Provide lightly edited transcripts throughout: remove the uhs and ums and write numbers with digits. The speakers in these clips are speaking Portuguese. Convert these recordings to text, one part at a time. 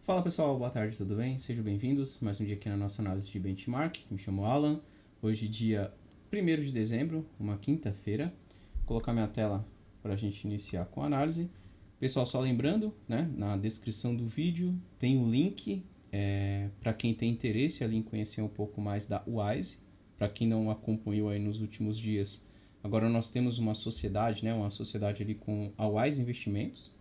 Fala pessoal, boa tarde, tudo bem? Sejam bem-vindos. Mais um dia aqui na nossa análise de benchmark. Me chamo Alan. Hoje, dia 1º de dezembro, uma quinta-feira. Vou colocar minha tela para a gente iniciar com a análise. Pessoal, só lembrando, né, na descrição do vídeo tem o link para quem tem interesse ali em conhecer um pouco mais da Wise. Para quem não acompanhou aí nos últimos dias, agora nós temos uma sociedade, né, uma sociedade ali com a Wise Investimentos.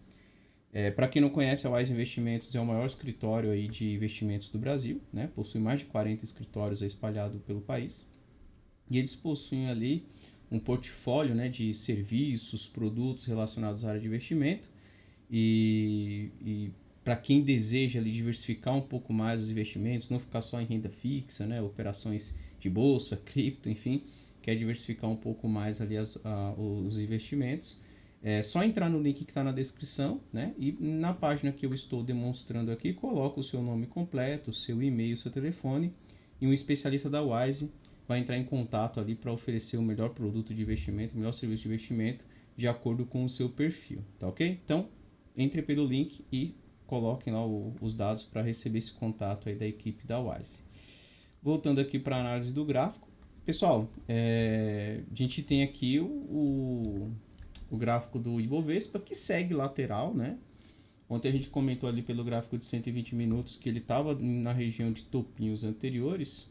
Para quem não conhece, a Wise Investimentos é o maior escritório aí de investimentos do Brasil, né? Possui mais de 40 escritórios espalhados pelo país. E eles possuem ali um portfólio, né, de serviços, produtos relacionados à área de investimento. E para quem deseja ali diversificar um pouco mais os investimentos, não ficar só em renda fixa, né, operações de bolsa, cripto, enfim, quer diversificar um pouco mais ali os investimentos, é só entrar no link que está na descrição, né? E na página que eu estou demonstrando aqui, coloca o seu nome completo, o seu e-mail, o seu telefone, e um especialista da Wise vai entrar em contato ali para oferecer o melhor produto de investimento, o melhor serviço de investimento, de acordo com o seu perfil, tá ok? Então, entre pelo link e coloquem lá os dados para receber esse contato aí da equipe da Wise. Voltando aqui para a análise do gráfico. Pessoal, a gente tem aqui o gráfico do Ibovespa, que segue lateral, né? Ontem a gente comentou ali pelo gráfico de 120 minutos que ele estava na região de topinhos anteriores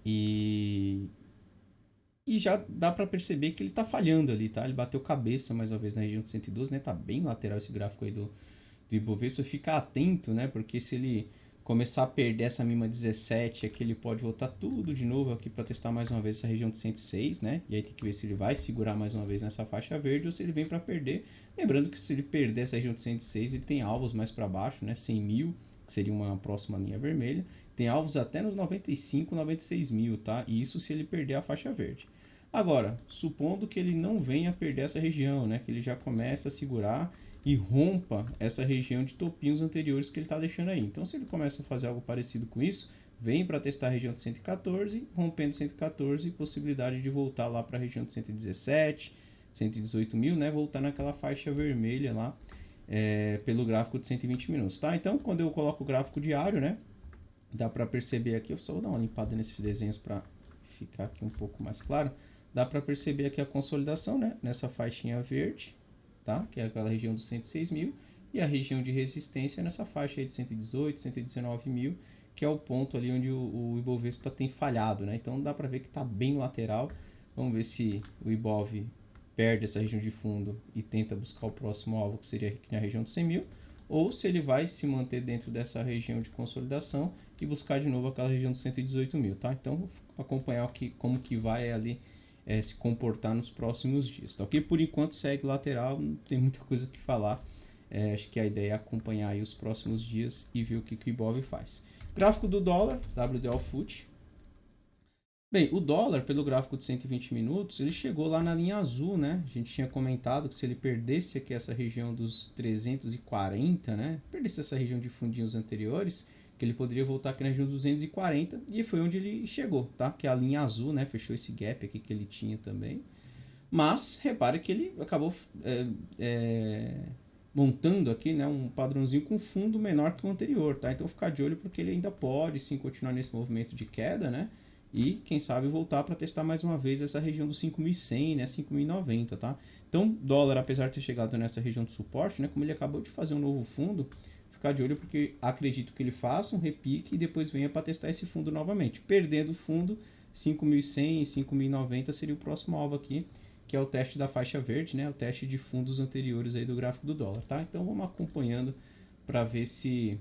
e já dá para perceber que ele está falhando ali, tá? Ele bateu cabeça mais uma vez na região de 112, né? Tá bem lateral esse gráfico aí do Ibovespa. Fica atento, né? Porque se ele começar a perder essa mínima 17, aqui ele pode voltar tudo de novo aqui para testar mais uma vez essa região de 106, né? E aí tem que ver se ele vai segurar mais uma vez nessa faixa verde ou se ele vem para perder. Lembrando que se ele perder essa região de 106, ele tem alvos mais para baixo, né? 100 mil, que seria uma próxima linha vermelha. Tem alvos até nos 95, 96 mil, tá? E isso se ele perder a faixa verde. Agora, supondo que ele não venha perder essa região, né? Que ele já comece a segurar e rompa essa região de topinhos anteriores que ele está deixando aí. Então, se ele começa a fazer algo parecido com isso, vem para testar a região de 114, rompendo 114, possibilidade de voltar lá para a região de 117, 118 mil, né? Voltar naquela faixa vermelha lá pelo gráfico de 120 minutos, tá? Então, quando eu coloco o gráfico diário, né? Dá para perceber aqui, eu só vou dar uma limpada nesses desenhos para ficar aqui um pouco mais claro. Dá para perceber aqui a consolidação, né? Nessa faixinha verde, tá? Que é aquela região dos 106 mil, e a região de resistência nessa faixa aí de 118, 119 mil, que é o ponto ali onde o Ibovespa tem falhado, né? Então dá para ver que está bem lateral. Vamos ver se o Ibov perde essa região de fundo e tenta buscar o próximo alvo, que seria aqui na região dos 100 mil, ou se ele vai se manter dentro dessa região de consolidação e buscar de novo aquela região dos 118 mil, tá? Então acompanhar aqui como que vai ali se comportar nos próximos dias, tá ok? Por enquanto segue lateral, não tem muita coisa que falar. Acho que a ideia é acompanhar aí os próximos dias e ver o que o Ibov faz. Gráfico do dólar, WDO FUT. Bem, o dólar, pelo gráfico de 120 minutos, ele chegou lá na linha azul, né? A gente tinha comentado que se ele perdesse aqui essa região dos 340, né? Perdesse essa região de fundinhos anteriores, que ele poderia voltar aqui na região dos 240, e foi onde ele chegou, tá? Que é a linha azul, né? Fechou esse gap aqui que ele tinha também. Mas, repare que ele acabou montando aqui, né, um padrãozinho com fundo menor que o anterior, tá? Então, ficar de olho porque ele ainda pode sim continuar nesse movimento de queda, né? E, quem sabe, voltar para testar mais uma vez essa região dos 5.100, né? 5.090, tá? Então, dólar, apesar de ter chegado nessa região de suporte, né? Como ele acabou de fazer um novo fundo, ficar de olho porque acredito que ele faça um repique e depois venha para testar esse fundo novamente. Perdendo o fundo, 5.100 e 5.090 seria o próximo alvo aqui, que é o teste da faixa verde, né? O teste de fundos anteriores aí do gráfico do dólar, tá? Então, vamos acompanhando para ver se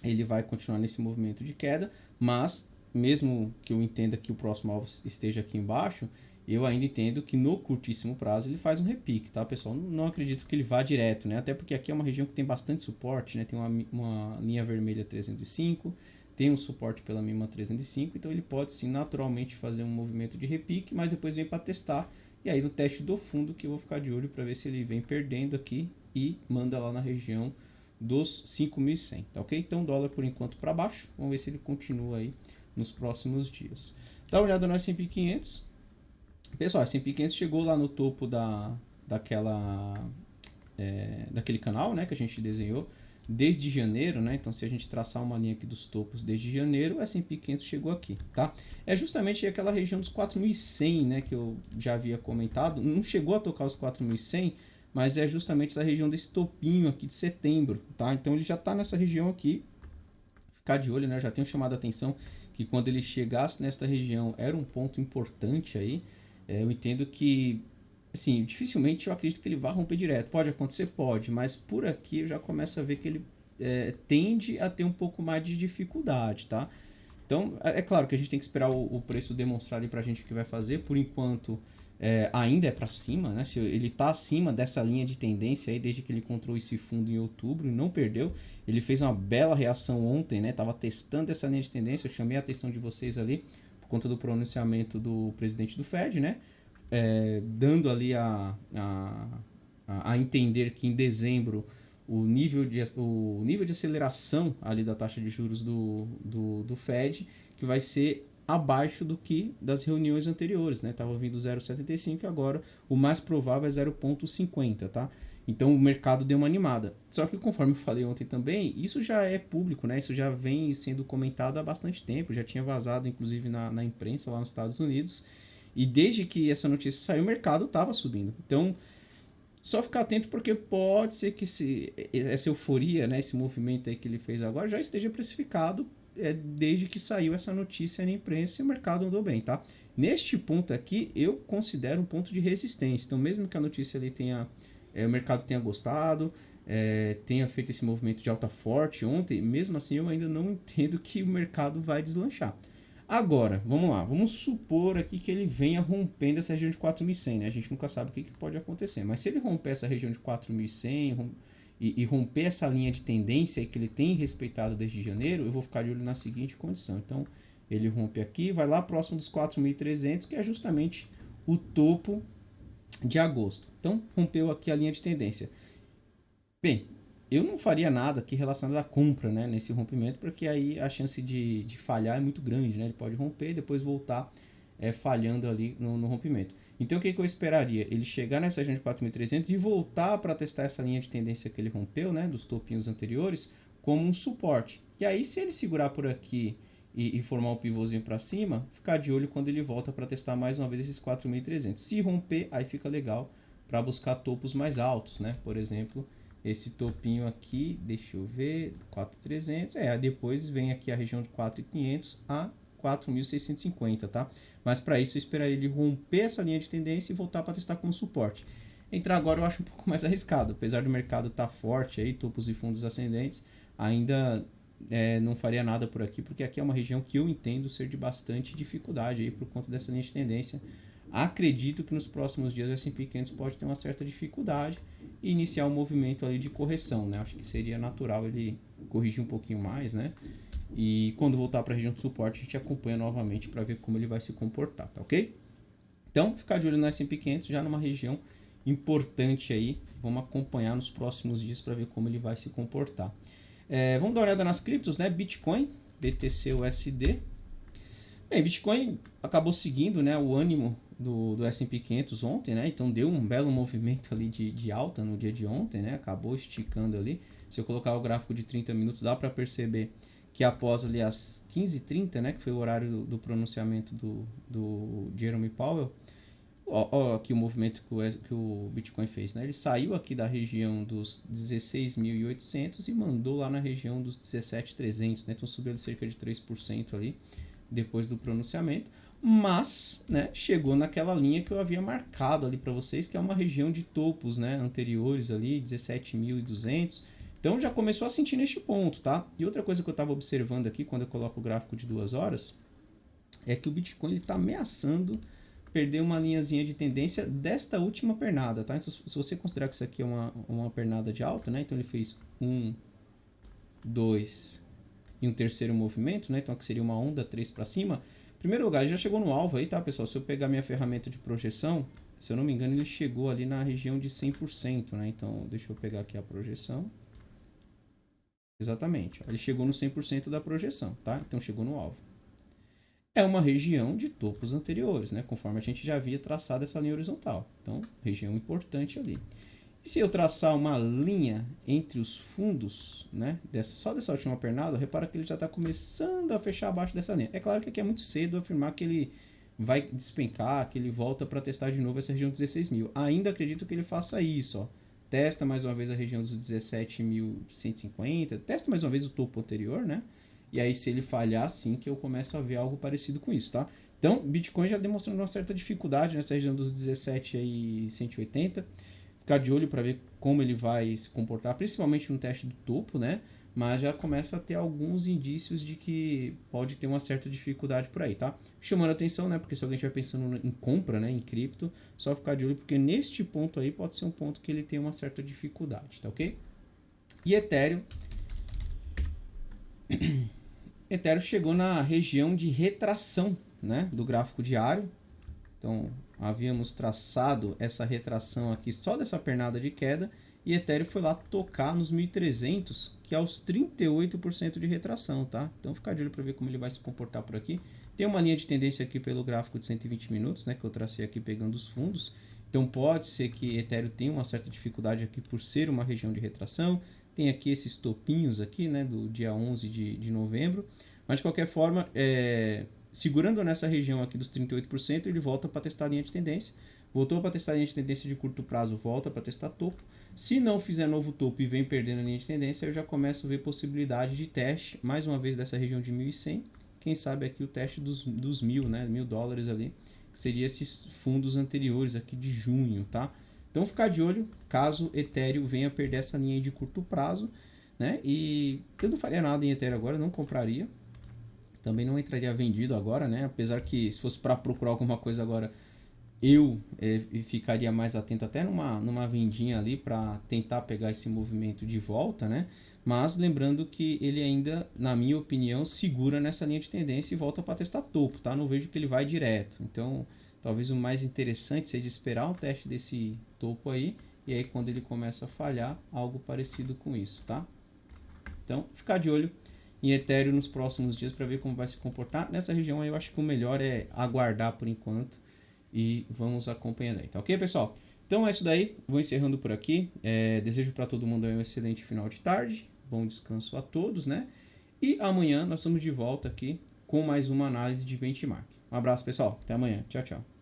ele vai continuar nesse movimento de queda, mas mesmo que eu entenda que o próximo alvo esteja aqui embaixo, eu ainda entendo que no curtíssimo prazo ele faz um repique, tá, pessoal? Não acredito que ele vá direto, né? Até porque aqui é uma região que tem bastante suporte, né? Tem uma linha vermelha 305, tem um suporte pela mínima 305, então ele pode sim naturalmente fazer um movimento de repique, mas depois vem para testar. E aí no teste do fundo que eu vou ficar de olho para ver se ele vem perdendo aqui e manda lá na região dos 5.100, tá ok? Então dólar por enquanto para baixo, vamos ver se ele continua aí nos próximos dias. Dá uma olhada no S&P 500. Pessoal, o S&P 500 chegou lá no topo daquele canal, né, que a gente desenhou desde janeiro, né? Então, se a gente traçar uma linha aqui dos topos desde janeiro, o S&P 500 chegou aqui, tá? É justamente aquela região dos 4.100, né? Que eu já havia comentado. Não chegou a tocar os 4.100, mas é justamente essa região desse topinho aqui de setembro, tá? Então, ele já está nessa região aqui. Ficar de olho, né? Eu já tenho chamado a atenção que quando ele chegasse nesta região era um ponto importante aí. Eu entendo que, assim, dificilmente eu acredito que ele vá romper direto. Pode acontecer? Pode, mas por aqui eu já começo a ver que ele tende a ter um pouco mais de dificuldade, tá? Então, é claro que a gente tem que esperar o preço demonstrar ali pra gente o que vai fazer. Por enquanto, ainda é para cima, né? Se ele está acima dessa linha de tendência aí, desde que ele encontrou esse fundo em outubro e não perdeu. Ele fez uma bela reação ontem, né? Tava testando essa linha de tendência. Eu chamei a atenção de vocês ali por conta do pronunciamento do presidente do Fed, né? Dando ali a entender que em dezembro o nível de aceleração ali da taxa de juros do Fed que vai ser abaixo do que das reuniões anteriores, né? Tava vindo 0,75 e agora o mais provável é 0,50, tá? Então o mercado deu uma animada. Só que conforme eu falei ontem também, isso já é público, né? Isso já vem sendo comentado há bastante tempo, já tinha vazado inclusive na imprensa lá nos Estados Unidos. E desde que essa notícia saiu, o mercado estava subindo. Então, só ficar atento porque pode ser que essa euforia, né, esse movimento aí que ele fez agora já esteja precificado desde que saiu essa notícia na imprensa e o mercado andou bem, tá? Neste ponto aqui, eu considero um ponto de resistência. Então, mesmo que a notícia ali tenha, o mercado tenha gostado, tenha feito esse movimento de alta forte ontem, mesmo assim eu ainda não entendo que o mercado vai deslanchar. Agora, vamos lá, vamos supor aqui que ele venha rompendo essa região de 4.100, né? A gente nunca sabe o que pode acontecer, mas se ele romper essa região de 4.100 e romper essa linha de tendência que ele tem respeitado desde janeiro, eu vou ficar de olho na seguinte condição. Então, ele rompe aqui, vai lá próximo dos 4.300, que é justamente o topo de agosto. Então, rompeu aqui a linha de tendência. Bem, eu não faria nada aqui relacionado à compra, né, nesse rompimento, porque aí a chance de falhar é muito grande, né? Ele pode romper e depois voltar falhando ali no rompimento. Então o que eu esperaria? Ele chegar nessa região de 4.300 e voltar para testar essa linha de tendência que ele rompeu, né, dos topinhos anteriores, como um suporte. E aí se ele segurar por aqui e formar um pivôzinho para cima, ficar de olho quando ele volta para testar mais uma vez esses 4.300. Se romper, aí fica legal para buscar topos mais altos, né? Por exemplo, esse topinho aqui, deixa eu ver, 4.300, depois vem aqui a região de 4.500 a 4.650, tá? Mas para isso eu esperaria ele romper essa linha de tendência e voltar para testar como suporte. Entrar agora eu acho um pouco mais arriscado, apesar do mercado estar forte aí, topos e fundos ascendentes, ainda não faria nada por aqui, porque aqui é uma região que eu entendo ser de bastante dificuldade aí por conta dessa linha de tendência. Acredito que nos próximos dias o S&P 500 pode ter uma certa dificuldade e iniciar um movimento ali de correção, né? Acho que seria natural ele corrigir um pouquinho mais, né? E quando voltar para a região de suporte, a gente acompanha novamente para ver como ele vai se comportar, tá ok? Então, ficar de olho no S&P 500 já numa região importante aí. Vamos acompanhar nos próximos dias para ver como ele vai se comportar. Vamos dar uma olhada nas criptos, né? Bitcoin, BTC USD. Bem, Bitcoin acabou seguindo, né, o ânimo do S&P 500 ontem, né? Então deu um belo movimento ali de alta no dia de ontem, né? Acabou esticando ali. Se eu colocar o gráfico de 30 minutos, dá para perceber que após ali as 15h30, né, que foi o horário do pronunciamento do Jerome Powell, ó aqui o movimento que o Bitcoin fez, né? Ele saiu aqui da região dos 16.800 e mandou lá na região dos 17.300, né? Então subiu cerca de 3% ali depois do pronunciamento, mas, né, chegou naquela linha que eu havia marcado ali para vocês, que é uma região de topos, né, anteriores ali, 17.200. Então já começou a sentir neste ponto, tá? E outra coisa que eu estava observando aqui quando eu coloco o gráfico de 2 horas é que o Bitcoin está ameaçando perder uma linhazinha de tendência desta última pernada, tá? Então, se você considerar que isso aqui é uma pernada de alta, né? Então ele fez 1, 2 e um terceiro movimento, né? Então aqui seria uma onda 3 para cima. Em primeiro lugar, ele já chegou no alvo aí, tá, pessoal? Se eu pegar minha ferramenta de projeção, se eu não me engano, ele chegou ali na região de 100%, né? Então, deixa eu pegar aqui a projeção. Exatamente, ele chegou no 100% da projeção, tá? Então chegou no alvo. É uma região de topos anteriores, né? Conforme a gente já havia traçado essa linha horizontal. Então, região importante ali. E se eu traçar uma linha entre os fundos, né, só dessa última pernada, repara que ele já está começando a fechar abaixo dessa linha. É claro que aqui é muito cedo afirmar que ele vai despencar, que ele volta para testar de novo essa região dos 16 mil. Ainda acredito que ele faça isso, ó. Testa mais uma vez a região dos 17.150, testa mais uma vez o topo anterior, né? E aí, se ele falhar, sim que eu começo a ver algo parecido com isso, tá? Então, Bitcoin já demonstrando uma certa dificuldade nessa região dos 17.180. Ficar de olho para ver como ele vai se comportar, principalmente no teste do topo, né? Mas já começa a ter alguns indícios de que pode ter uma certa dificuldade por aí, tá? Chamando a atenção, né? Porque se alguém estiver pensando em compra, né, em cripto, só ficar de olho, porque neste ponto aí pode ser um ponto que ele tem uma certa dificuldade, tá ok? E Ethereum. Ethereum chegou na região de retração, né, do gráfico diário. Então, havíamos traçado essa retração aqui só dessa pernada de queda e Ethereum foi lá tocar nos 1.300, que é aos 38% de retração, tá? Então, ficar de olho para ver como ele vai se comportar por aqui. Tem uma linha de tendência aqui pelo gráfico de 120 minutos, né, que eu tracei aqui pegando os fundos. Então, pode ser que Ethereum tenha uma certa dificuldade aqui por ser uma região de retração. Tem aqui esses topinhos aqui, né, do dia 11 de novembro. Mas, de qualquer forma, segurando nessa região aqui dos 38%, ele volta para testar a linha de tendência. Voltou para testar a linha de tendência de curto prazo, volta para testar topo. Se não fizer novo topo e vem perdendo a linha de tendência, eu já começo a ver possibilidade de teste, mais uma vez dessa região de 1.100. Quem sabe aqui o teste dos 1.000, né, $1.000 ali, que seria esses fundos anteriores aqui de junho, tá? Então ficar de olho caso Ethereum venha perder essa linha de curto prazo, né? E eu não faria nada em Ethereum agora, não compraria. Também não entraria vendido agora, né? Apesar que se fosse para procurar alguma coisa agora, eu ficaria mais atento até numa vendinha ali para tentar pegar esse movimento de volta, né? Mas lembrando que ele ainda, na minha opinião, segura nessa linha de tendência e volta para testar topo, tá? Não vejo que ele vai direto. Então, talvez o mais interessante seja esperar um teste desse topo aí e aí quando ele começa a falhar, algo parecido com isso, tá? Então, ficar de olho em Ethereum nos próximos dias para ver como vai se comportar. Nessa região aí eu acho que o melhor é aguardar por enquanto e vamos acompanhando aí, tá ok, pessoal? Então é isso daí, vou encerrando por aqui. Desejo para todo mundo um excelente final de tarde, bom descanso a todos, né? E amanhã nós estamos de volta aqui com mais uma análise de benchmark. Um abraço, pessoal, até amanhã, tchau, tchau.